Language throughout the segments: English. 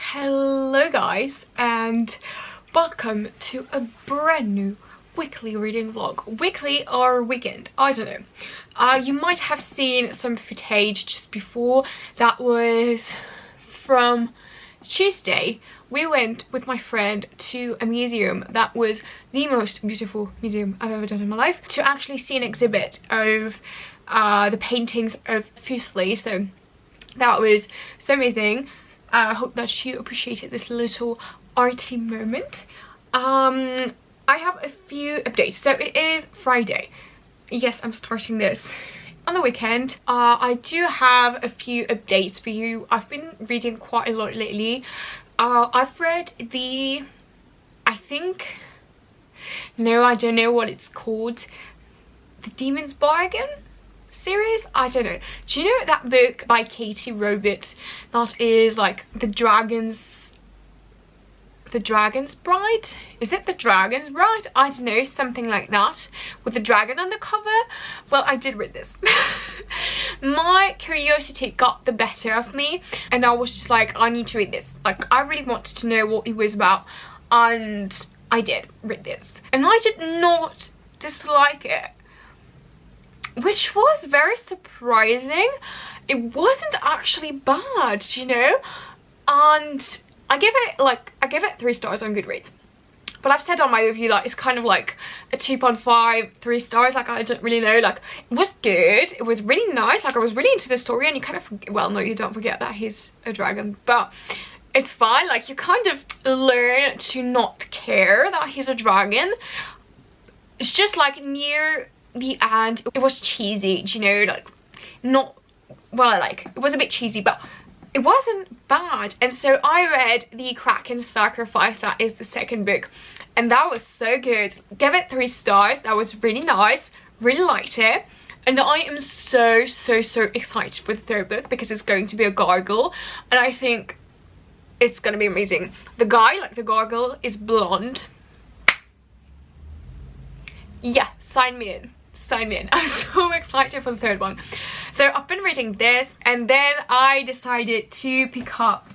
Hello guys, and welcome to a brand new weekly reading vlog. Weekly or weekend, I don't know. You might have seen some footage just before. That was from Tuesday. We went with my friend to a museum that was the most beautiful museum I've ever done in my life, to actually see an exhibit of the paintings of Fuseli. So that was so amazing. I hope that you appreciated this little arty moment. I have a few updates. So it is Friday. Yes, I'm starting this on the weekend. I do have a few updates for you. I've been reading quite a lot lately. I've read the, I don't know what it's called, The Demon's Bargain series. I don't know. Do you know that book by Katie Robert that is like the dragon's bride? Is it the dragon's bride? I don't know, something like that, with the dragon on the cover. Well, I did read this. My curiosity got the better of me, and I was just like, I need to read this. Like, I really wanted to know what it was about, and I did read this, and I did not dislike it, which was very surprising. It wasn't actually bad, you know, and I give it 3 stars on Goodreads. But I've said on my review that it's kind of like a 2.5, 3 stars. Like, I don't really know. Like, it was good. It was really nice. Like, I was really into the story, and you kind of, well, no, you don't forget that he's a dragon, but it's fine. Like, you kind of learn to not care that he's a dragon. It's just like near the end, it was cheesy, you know, like, not, well, like, it was a bit cheesy, but it wasn't bad. And so I read The Kraken Sacrifice, that is the second book, and that was so good. Give it 3 stars. That was really nice, really liked it, and I am so excited for the third book because it's going to be a gargoyle, and I think it's gonna be amazing. The guy, like the gargoyle, is blonde. Yeah, sign me in. Sign me in. I'm so excited for the third one. So I've been reading this, and then I decided to pick up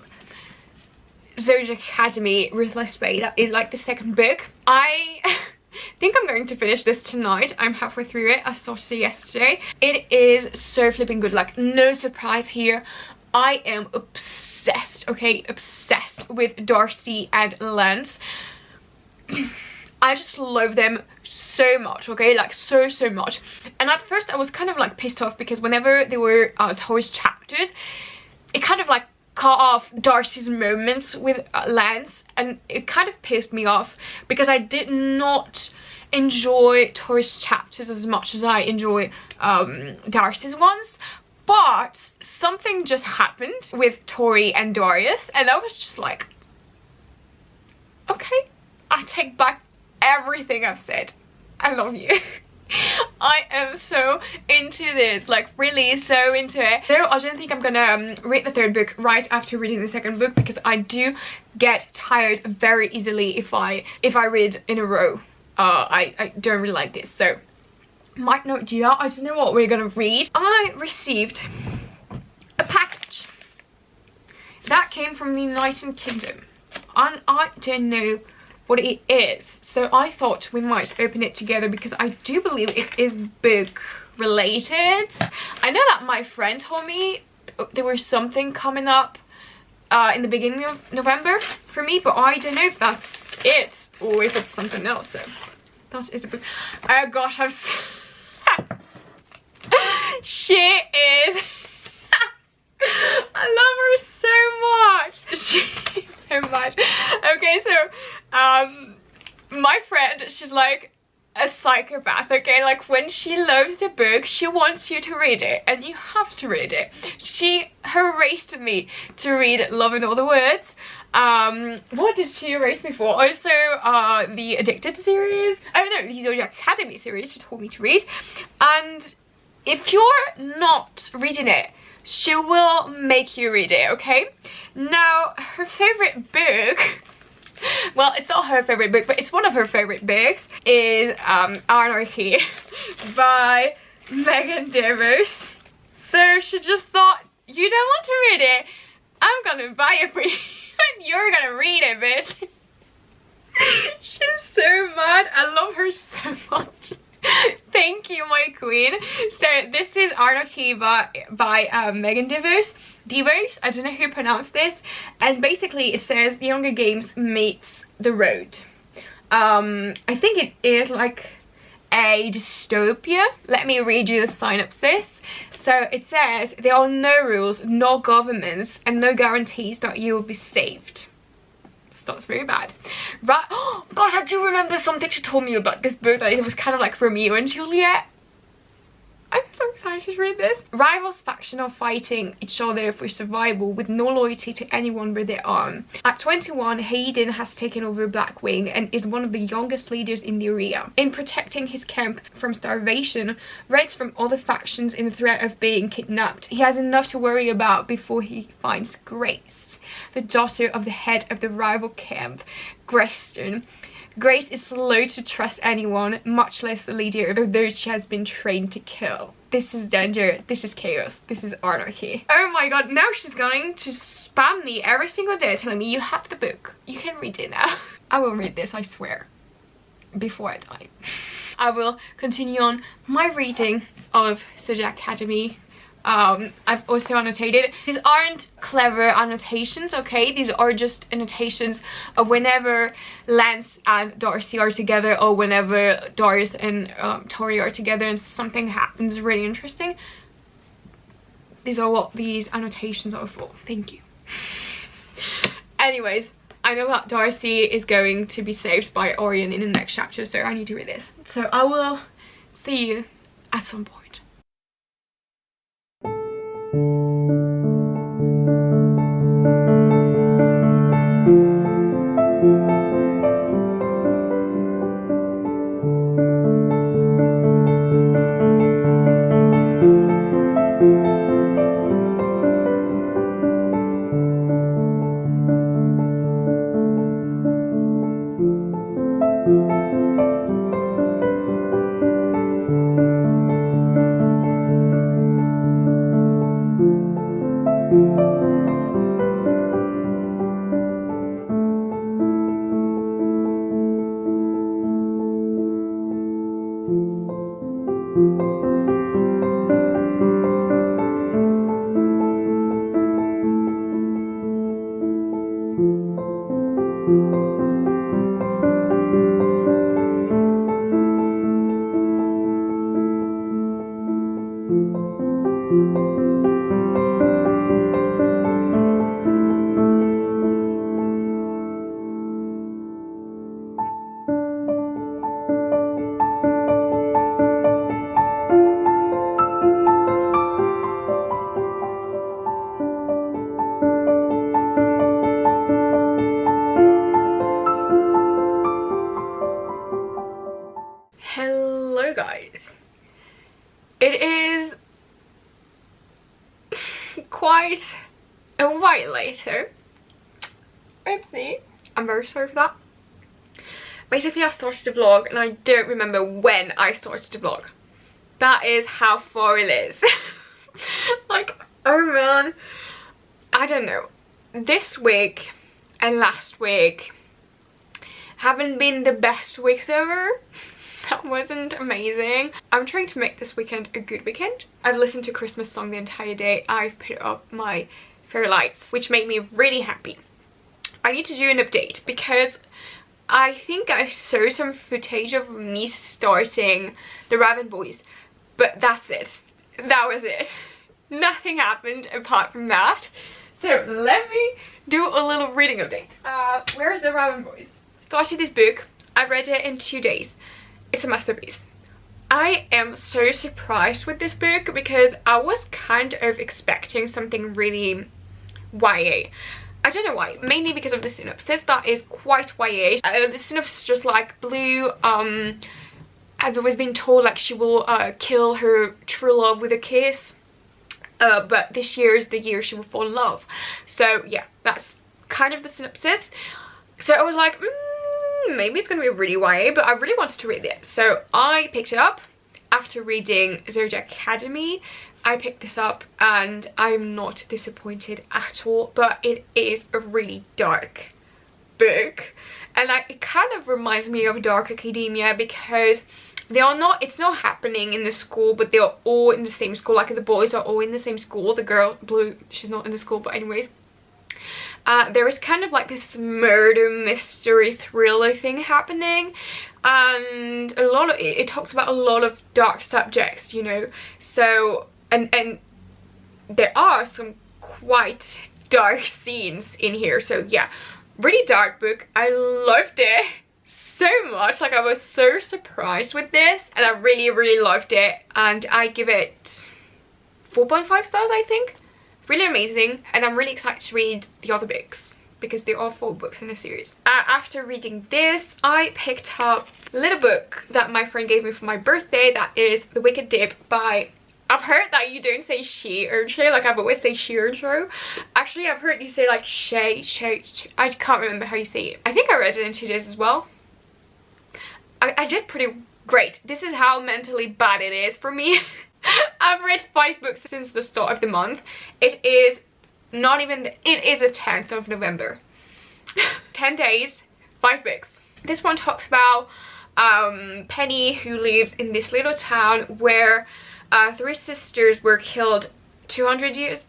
Zodiac Academy Ruthless. That is like the second book. I think I'm going to finish this tonight. I'm halfway through it. I started it yesterday. It is so flipping good. Like, no surprise here. I am obsessed, okay, obsessed with Darcy and Lance. I just love them so much, okay, like so much. And at first I was kind of like pissed off because whenever there were Taurus chapters, it kind of like cut off Darcy's moments with Lance, and it kind of pissed me off because I did not enjoy Taurus chapters as much as I enjoy Darcy's ones. But something just happened with Tori and Darius, and I was just like, okay, I take back everything I've said. I love you. I am so into this, like really so into it. So I don't think I'm gonna read the third book right after reading the second book, because I do get tired very easily if I read in a row. I don't really like this, so might not do that. I don't know what we're gonna read. I received a package that came from the United Kingdom, and I don't know what it is. So I thought we might open it together because I do believe it is book related. I know that my friend told me there was something coming up in the beginning of November for me, but I don't know if that's it or if it's something else. So that is a book. Oh gosh, I'm so she is I love her so much. She's so much. Okay, so my friend, she's like a psychopath, okay? Like when she loves the book, she wants you to read it and you have to read it. She harassed me to read Love in All the Words. What did she erase me for? Also the Addicted series. Oh no, the Zodiac Academy series she told me to read. And if you're not reading it, she will make you read it, okay? Now, her favorite book, well, it's not her favorite book, but it's one of her favorite books, is Arnachy by DeVos. So she just thought, you don't want to read it, I'm gonna buy it for you and you're gonna read it, bitch. She's so mad. I love her so much. Thank you, my queen. So this is Arnachy by DeVos. DeVos, I don't know who pronounced this. And basically it says The Hunger Games meets The Road. I think it is like a dystopia. Let me read you the synopsis. So it says, there are no rules, no governments, and no guarantees that you will be saved. That's very bad. Right, oh gosh, I do remember something she told me about this book, that it was kind of like Romeo and Juliet. I'm so excited to read this. Rivals faction are fighting each other for survival with no loyalty to anyone but their own. At 21, Hayden has taken over Blackwing and is one of the youngest leaders in the area. In protecting his camp from starvation, Reds from other factions in the threat of being kidnapped, he has enough to worry about before he finds Grace, the daughter of the head of the rival camp, Greston. Grace is slow to trust anyone, much less the leader of those she has been trained to kill. This is danger, this is chaos, this is Arnachy. Oh my god, now she's going to spam me every single day telling me you have the book, you can read it now. I will read this, I swear, before I die. I will continue on my reading of Zodiac Academy. I've also annotated. These aren't clever annotations, okay? These are just annotations of whenever Lance and Darcy are together, or whenever Doris and Tori are together and something happens really interesting. These are what these annotations are for. Thank you. Anyways, I know that Darcy is going to be saved by Orion in the next chapter, so I need to read this. So I will see you at some point. Hello guys, it is quite a while later. Oopsie, I'm very sorry for that. Basically I started the vlog and I don't remember when I started the vlog. That is how far it is. Like, oh man, I don't know. This week and last week haven't been the best weeks ever. That wasn't amazing. I'm trying to make this weekend a good weekend. I've listened to a Christmas song the entire day. I've put up my fairy lights, which made me really happy. I need to do an update because I think I saw some footage of me starting the Raven Boys, but that's it. That was it. Nothing happened apart from that. So let me do a little reading update. Where's the Raven Boys? Started this book. I read it in 2 days. It's a masterpiece. I am so surprised with this book because I was kind of expecting something really YA. I don't know why, mainly because of the synopsis that is quite YA. The synopsis is just like Blue has always been told like she will kill her true love with a kiss, but this year is the year she will fall in love. So yeah, that's kind of the synopsis. So I was like, maybe it's gonna be really YA, but I really wanted to read it. So I picked it up after reading Zodiac Academy. I picked this up and I'm not disappointed at all, but it is a really dark book. And it kind of reminds me of Dark Academia because they are not, it's not happening in the school, but they are all in the same school. Like the boys are all in the same school. The girl, Blue, she's not in the school, but anyways. There is kind of like this murder mystery thriller thing happening, and a lot of it talks about a lot of dark subjects, you know. So and there are some quite dark scenes in here. So yeah, really dark book. I loved it so much. Like I was so surprised with this, and I really loved it, and I give it 4.5 stars, I think. Really amazing, and I'm really excited to read the other books because there are 4 books in the series. After reading this, I picked up a little book that my friend gave me for my birthday. That is The Wicked Dip by, I've heard that you don't say she or Shea, like I've always say she or Shea. Actually, I've heard you say like Shea. I can't remember how you say it. I think I read it in 2 days as well. I did pretty great. This is how mentally bad it is for me. I've read 5 books since the start of the month. It is not even, it is the 10th of November. 10 days, 5 books. This one talks about Penny, who lives in this little town where 3 sisters were killed 200 years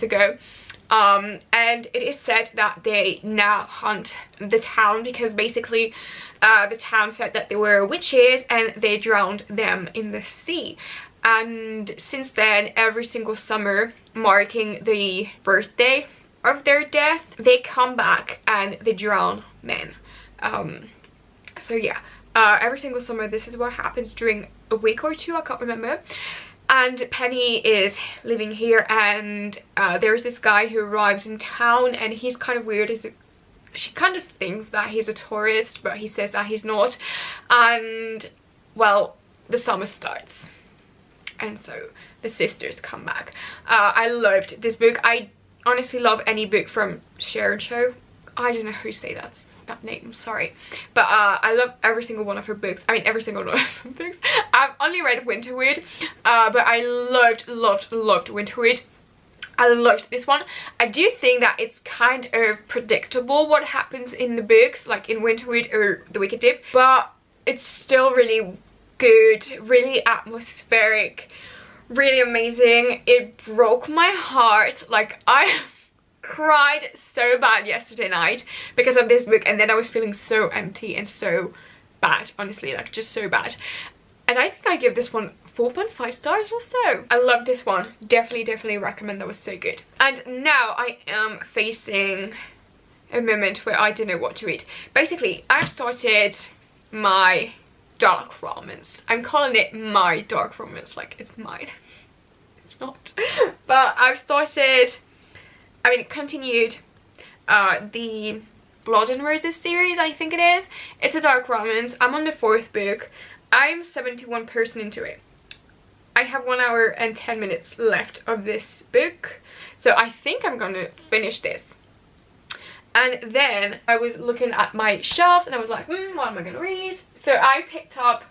ago. And it is said that they now haunt the town because basically the town said that they were witches and they drowned them in the sea. And since then, every single summer, marking the birthday of their death, they come back and they drown men. So yeah, every single summer this is what happens during a week or 2, I can't remember. And Penny is living here, and there's this guy who arrives in town, and he's kind of weird. She kind of thinks that he's a tourist, but he says that he's not. And well, the summer starts, and so the sisters come back. I loved this book. I honestly love any book from Shea Ernshaw. I don't know who say that name, sorry, but I love every single one of her books. I mean, every single one of her books. I've only read Winterwood, but I loved Winterwood. I loved this one. I do think that it's kind of predictable what happens in the books, like in Winterwood or The Wicked Dip, but it's still really good, really atmospheric, really amazing. It broke my heart. Like, I cried so bad yesterday night because of this book, and then I was feeling so empty and so bad, honestly, like just so bad. And I think I give this one 4.5 stars or so. I love this one. Definitely recommend. That was so good. And now I am facing a moment where I don't know what to read. Basically, I've started my dark romance. I'm calling it my dark romance, like it's mine. It's not. But I've started, I mean, continued the Blood and Roses series, I think it is. It's a dark romance. I'm on the 4th book. I'm 71% into it. I have 1 hour and 10 minutes left of this book, so I think I'm gonna finish this. And then I was looking at my shelves and I was like, what am I gonna read? So I picked up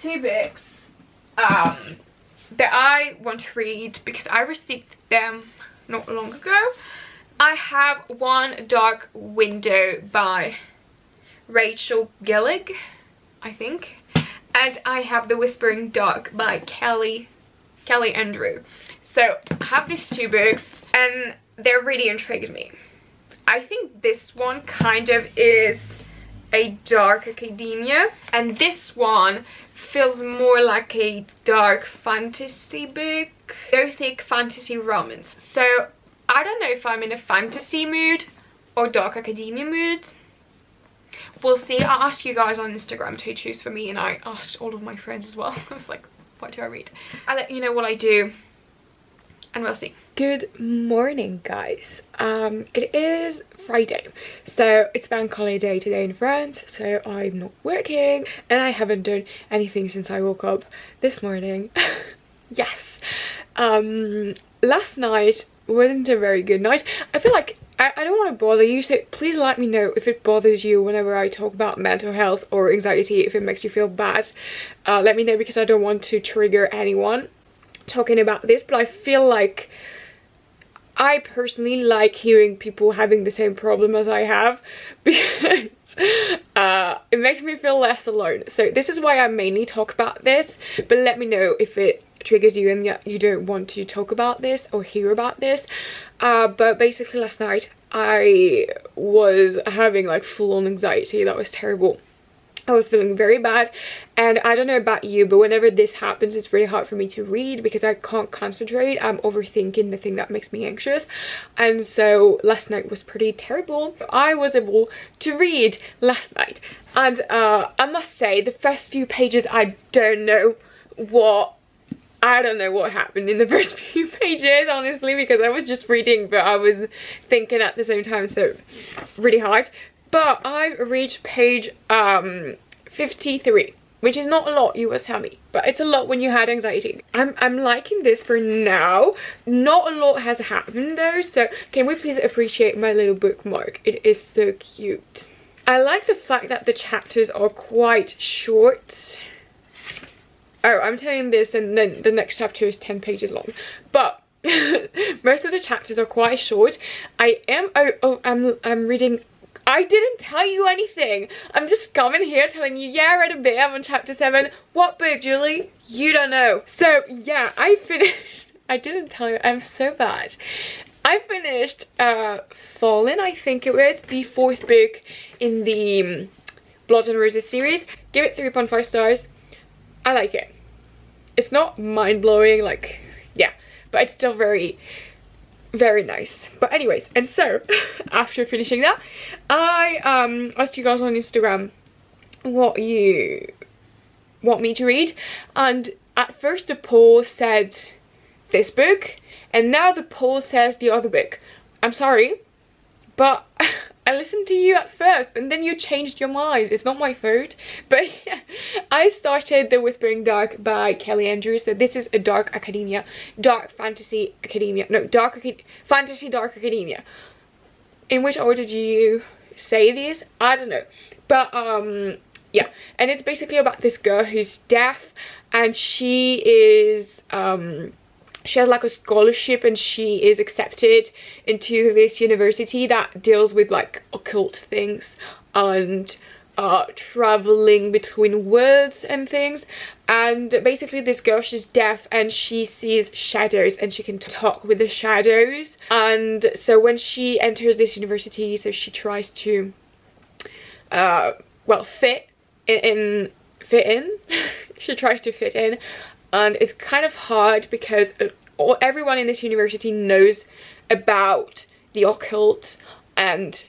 2 books that I want to read because I received them not long ago. I have one Dark Window by Rachel Gillig, I think. And I have The Whispering Dog by Callie Andrew. So I have these two books and they're really intrigued me. I think this one kind of is a dark academia, and this one feels more like a dark fantasy book, gothic fantasy romance. So I don't know if I'm in a fantasy mood or dark academia mood. We'll see. I'll ask you guys on Instagram to choose for me, and I asked all of my friends as well. I was like, what do I read? I'll let you know what I do and we'll see. Good morning, guys. It is Friday, so it's bank holiday today in France, so I'm not working and I haven't done anything since I woke up this morning. Yes. Last night wasn't a very good night. I feel like I don't want to bother you, so please let me know if it bothers you whenever I talk about mental health or anxiety, if it makes you feel bad. Let me know, because I don't want to trigger anyone talking about this, but I feel like I personally like hearing people having the same problem as I have, because it makes me feel less alone. So this is why I mainly talk about this, but let me know if it triggers you and you don't want to talk about this or hear about this. But basically last night I was having like full-on anxiety. That was terrible. I was feeling very bad, and I don't know about you, but whenever this happens it's really hard for me to read because I can't concentrate. I'm overthinking the thing that makes me anxious, and so last night was pretty terrible. I was able to read last night, and I must say the first few pages, I don't know what happened in the first few pages, honestly, because I was just reading but I was thinking at the same time, so really hard. But I've reached page 53, which is not a lot, you will tell me, but it's a lot when you had anxiety. I'm liking this for now. Not a lot has happened though, so can we please appreciate my little bookmark? It is so cute. I like the fact that the chapters are quite short. Oh, I'm telling this and then the next chapter is 10 pages long, but most of the chapters are quite short. I'm reading. I didn't tell you anything. I'm just coming here telling you, yeah, I read a bit. I'm on chapter 7. What book, Julie? You don't know. So yeah, I finished. I didn't tell you. I'm so bad. I finished Fallen, I think it was, the 4th book in the Blood and Roses series. Give it 3.5 stars. I like it. It's not mind-blowing, like, yeah, but it's still very nice. But anyways, and so after finishing that, I asked you guys on Instagram what you want me to read, and at first the poll said this book, and now the poll says the other book. I'm sorry, but I listened to you at first and then you changed your mind. It's not my fault. But yeah, I started The Whispering Dog by Callie Andrew. So this is a dark academia, dark fantasy academia. No, fantasy dark academia. In which order do you say these? I don't know. But yeah, and it's basically about this girl who's deaf, and she is she has like a scholarship and she is accepted into this university that deals with like occult things and traveling between worlds and things. And basically this girl, she's deaf and she sees shadows and she can talk with the shadows. And so when she enters this university, so she tries to well, fit in she tries to fit in, and it's kind of hard because everyone in this university knows about the occult and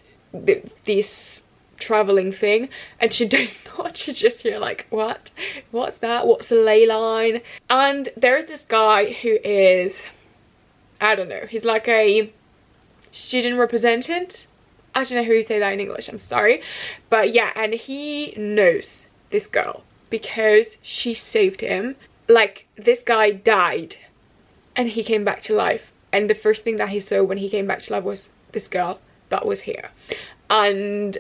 this traveling thing, and she does not. She's just here like, what's that, what's a ley line? And there's this guy who is, I don't know, he's like a student representative. I don't know how you say that in English, I'm sorry, but yeah, and he knows this girl because she saved him. Like, this guy died and he came back to life, and the first thing that he saw when he came back to life was this girl that was here. And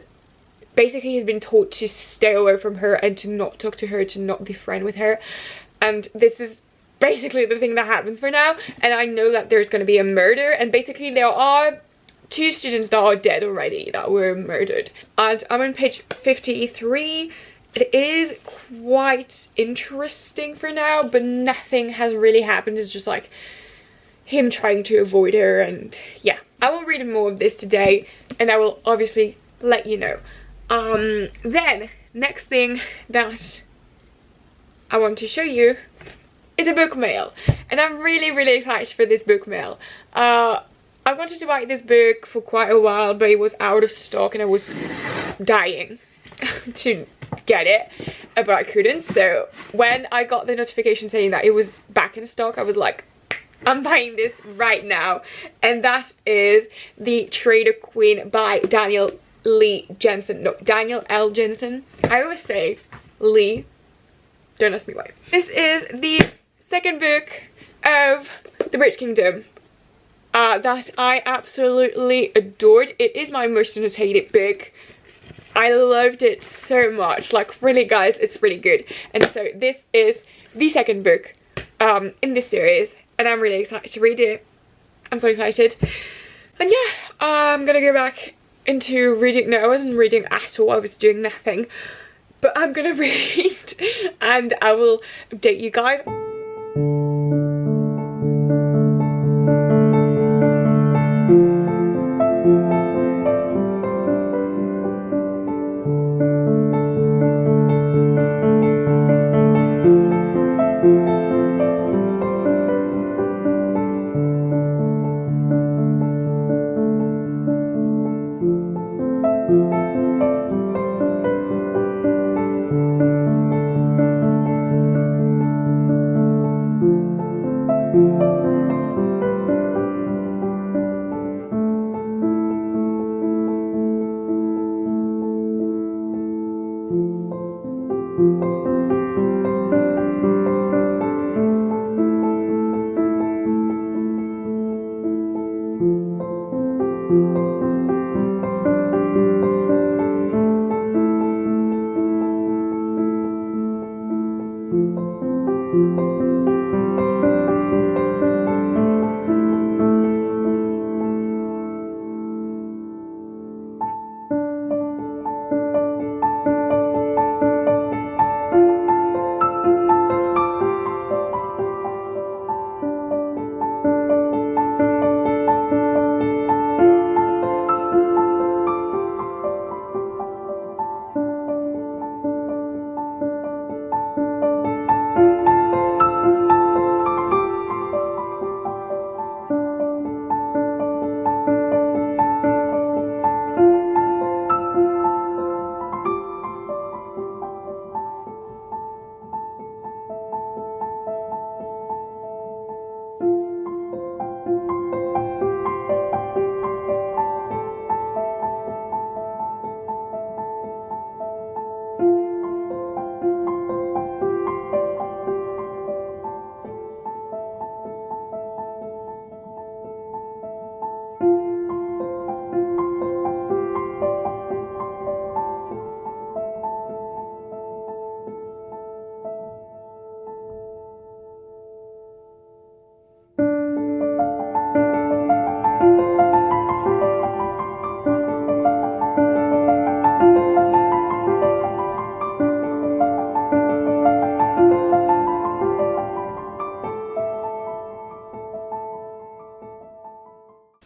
basically he's been taught to stay away from her and to not talk to her, to not be friends with her, and this is basically the thing that happens for now. And I know that there's going to be a murder, and basically there are 2 students that are dead already, that were murdered. And I'm on page 53. It is quite interesting for now, but nothing has really happened. It's just like him trying to avoid her, and yeah. I will read more of this today, and I will obviously let you know. Then, next thing that I want to show you is a book mail, and I'm really excited for this book mail. I wanted to buy this book for quite a while, but it was out of stock and I was dying to get it, but I couldn't. So when I got the notification saying that it was back in stock, I was like, I'm buying this right now. And that is The Trader Queen by Daniel Lee Jensen. No, Daniel L. Jensen. I always say Lee. Don't ask me why. This is the second book of The Rich Kingdom that I absolutely adored. It is my most annotated book. I loved it so much. Like, really guys, it's really good. And so this is the second book in this series, and I'm really excited to read it. I'm so excited. And yeah, I'm gonna go back into reading. No, I wasn't reading at all. I was doing nothing. But I'm gonna read and I will update you guys.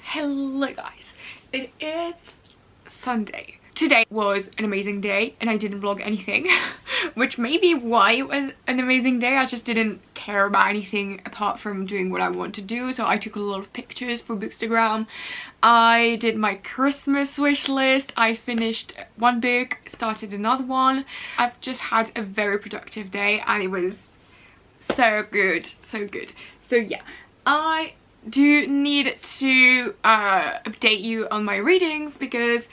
Hello guys, it is Sunday. Today was an amazing day and I didn't vlog anything, which may be why it was an amazing day. I just didn't care about anything apart from doing what I want to do. So I took a lot of pictures for Bookstagram. I did my Christmas wish list. I finished one book, started another one. I've just had a very productive day and it was so good, so good. So yeah, I do need to update you on my readings because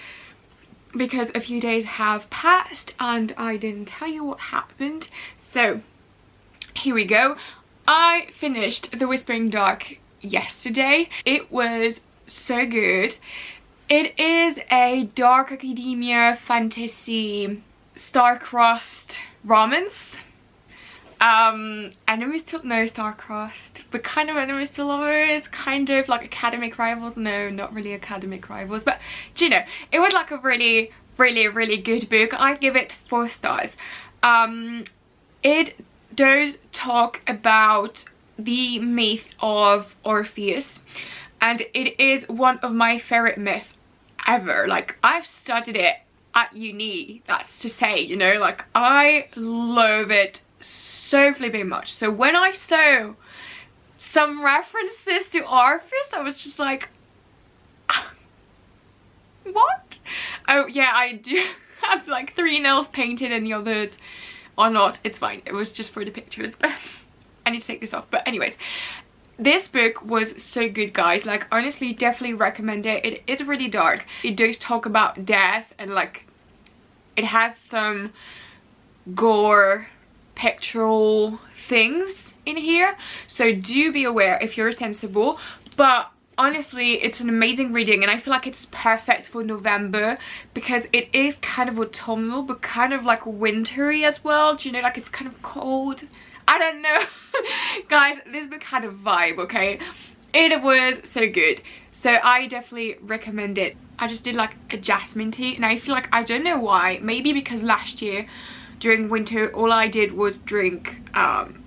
a few days have passed and I didn't tell you what happened. So here we go. I finished The Whispering Dark yesterday. It was so good. It is a dark academia fantasy star-crossed romance. Enemies to no star-crossed, but kind of enemies to lovers, kind of like academic rivals. No, not really academic rivals, but do you know, it was like a really good book. I give it 4 stars. It does talk about the myth of Orpheus, and it is one of my favorite myths ever. Like, I've studied it at uni, that's to say, you know, like I love it so flipping much. So when I saw some references to Orpheus, I was just like, what? Oh yeah, I do have like 3 nails painted and the others are not. It's fine, it was just for the pictures, but I need to take this off. But anyways, this book was so good, guys. Like, honestly, definitely recommend it. It is really dark. It does talk about death, and like it has some gore pictorial things in here, so do be aware if you're sensible. But honestly, it's an amazing reading, and I feel like it's perfect for November because it is kind of autumnal but kind of like wintry as well. Do you know, like it's kind of cold. I don't know. Guys, this book had a vibe, okay? It was so good, so I definitely recommend it. I just did like a jasmine tea, and I feel like, I don't know why, maybe because last year during winter all I did was drink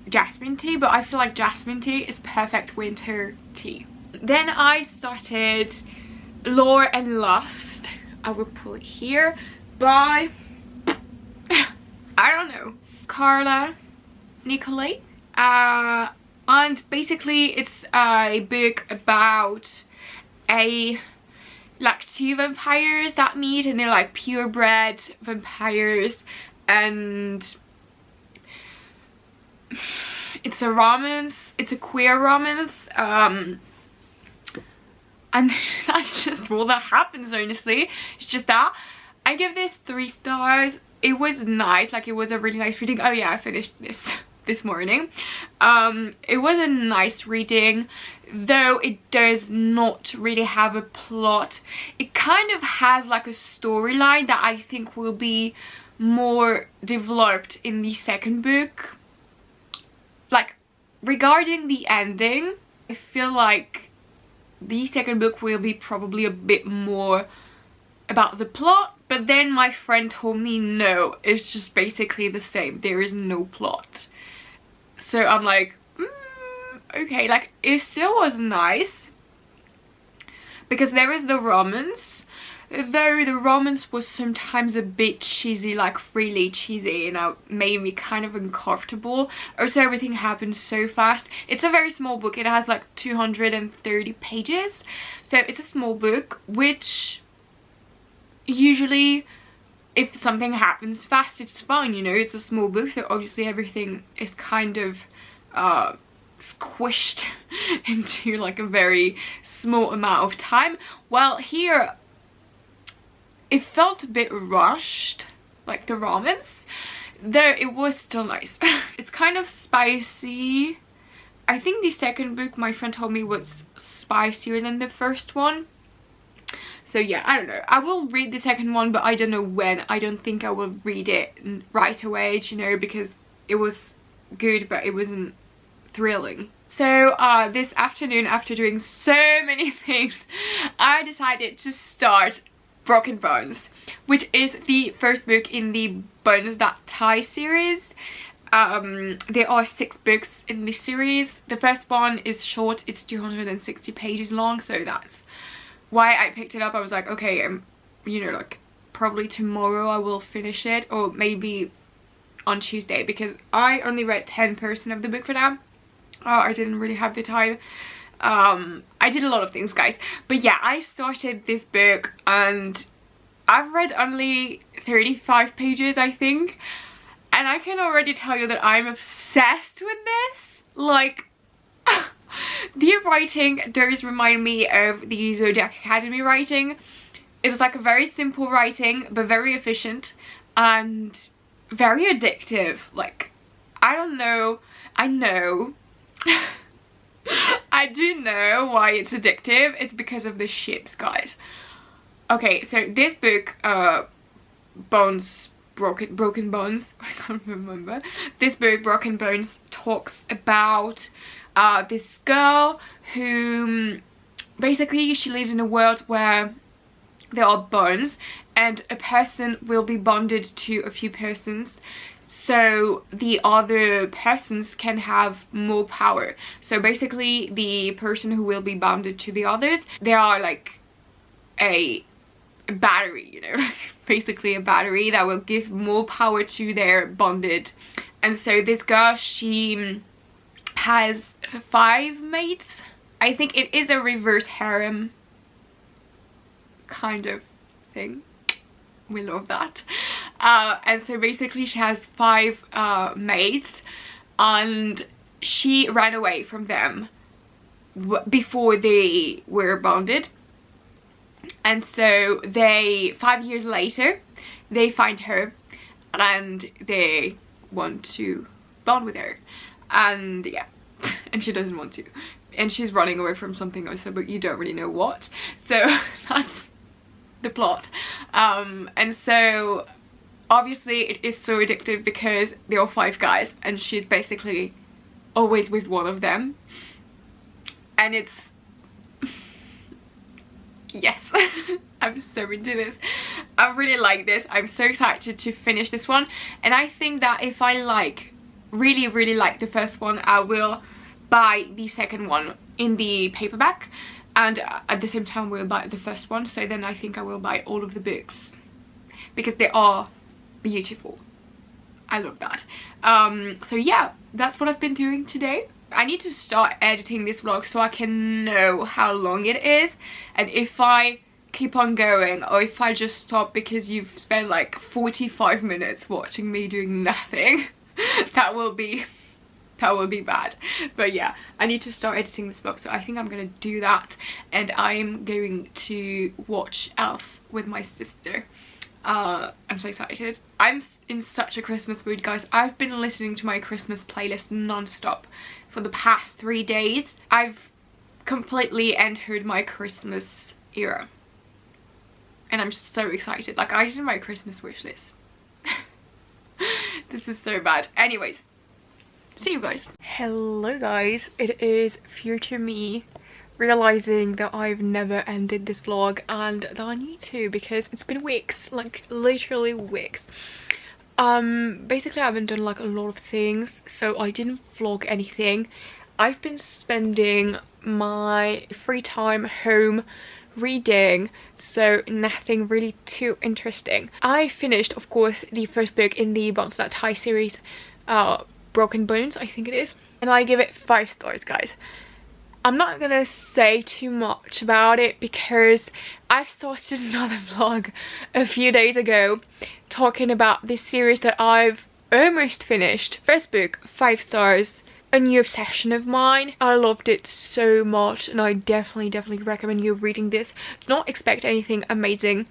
jasmine tea, but I feel like jasmine tea is perfect winter tea. Then I started Lore and Lust, I will pull it here, by I don't know, Karla, Nikole, and basically it's a book about like 2 vampires that meet, and they're like purebred vampires, and it's a romance, it's a queer romance, and that's just all that happens, honestly. It's just that. I give this 3 stars. It was nice, like it was a really nice reading. Oh yeah, I finished this morning. It was a nice reading, though it does not really have a plot. It kind of has like a storyline that I think will be more developed in the second book. Like, regarding the ending, I feel like the second book will be probably a bit more about the plot, but then my friend told me no, it's just basically the same, there is no plot. So I'm like, okay, like it still was nice because there is the romance, though the romance was sometimes a bit cheesy, like really cheesy, and it made me kind of uncomfortable. Also, everything happened so fast. It's a very small book, it has like 230 pages, so it's a small book, which usually if something happens fast it's fine, you know, it's a small book, so obviously everything is kind of squished into like a very small amount of time. Well, here it felt a bit rushed, like the romance, though it was still nice. It's kind of spicy. I think the second book, my friend told me, was spicier than the first one. So yeah, I don't know. I will read the second one, but I don't know when. I don't think I will read it right away, you know, because it was good, but it wasn't thrilling. So this afternoon, after doing so many things, I decided to start Broken Bones, which is the first book in the Bones That Tie series. There are 6 books in this series. The first one is short, it's 260 pages long, so that's why I picked it up. I was like, okay, you know, like probably tomorrow I will finish it, or maybe on Tuesday, because I only read 10% of the book for now. I didn't really have the time. I did a lot of things, guys, but yeah, I started this book and I've read only 35 pages, I think, and I can already tell you that I'm obsessed with this. Like, the writing does remind me of the Zodiac Academy writing. It was like a very simple writing, but very efficient and very addictive. Like, I don't know, I know I do know why it's addictive. It's because of the ships, guys. Okay, so this book, Bones Broken Bones, I can't remember. This book, Broken Bones, talks about this girl who basically she lives in a world where there are bones and a person will be bonded to a few persons, so the other persons can have more power. So basically the person who will be bonded to the others, they are like a battery, you know, basically a battery that will give more power to their bonded. And so this girl, she has 5 mates. I think it is a reverse harem kind of thing. We love that. And so basically she has 5 mates, and she ran away from them before they were bonded. And so 5 years later, they find her and they want to bond with her. And yeah, and she doesn't want to. And she's running away from something also, but you don't really know what. So that's the plot. And so obviously it is so addictive because there are 5 guys and she's basically always with one of them. And it's... yes. I'm so into this. I really like this. I'm so excited to finish this one. And I think that if I really like the first one, I will buy the second one in the paperback, and at the same time we'll buy the first one. So then I think I will buy all of the books because they are beautiful. I love that. So yeah, that's what I've been doing today. I need to start editing this vlog so I can know how long it is, and if I keep on going or if I just stop because you've spent like 45 minutes watching me doing nothing. that will be bad. But yeah, I need to start editing this vlog, so I think I'm gonna do that, and I'm going to watch Elf with my sister. I'm so excited. I'm in such a Christmas mood, guys. I've been listening to my Christmas playlist non-stop for the past 3 days. I've completely entered my Christmas era and I'm so excited. Like, I did my Christmas wish list. This is so bad. Anyways, see you guys. Hello guys, it is future me realizing that I've never ended this vlog, and that I need to because it's been weeks, like literally weeks. Basically I haven't done like a lot of things, so I didn't vlog anything. I've been spending my free time home reading, so nothing really too interesting. I finished, of course, the first book in the Bounce That High series, Broken Bones, I think it is, and I give it 5 stars, guys. I'm not gonna say too much about it because I started another vlog a few days ago talking about this series that I've almost finished. First book, 5 stars, a new obsession of mine. I loved it so much and I definitely recommend you reading this. Do not expect anything amazing.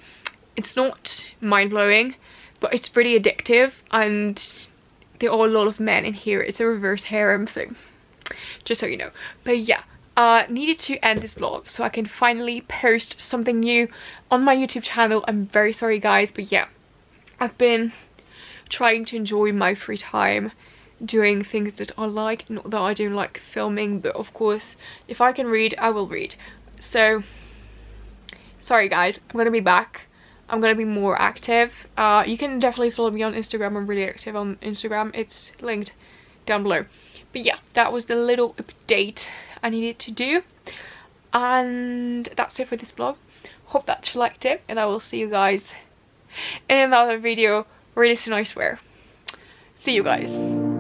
It's not mind-blowing, but it's really addictive, and there are a lot of men in here. It's a reverse harem, so just so you know. But yeah, needed to end this vlog so I can finally post something new on my YouTube channel. I'm very sorry guys, but yeah, I've been trying to enjoy my free time doing things that I like. Not that I don't like filming, but of course if I can read, I will read. So sorry guys, I'm gonna be back. I'm gonna be more active. You can definitely follow me on Instagram. I'm really active on Instagram. It's linked down below. But yeah, that was the little update I needed to do, and that's it for this vlog. Hope that you liked it, and I will see you guys in another video really soon, I swear. See you guys.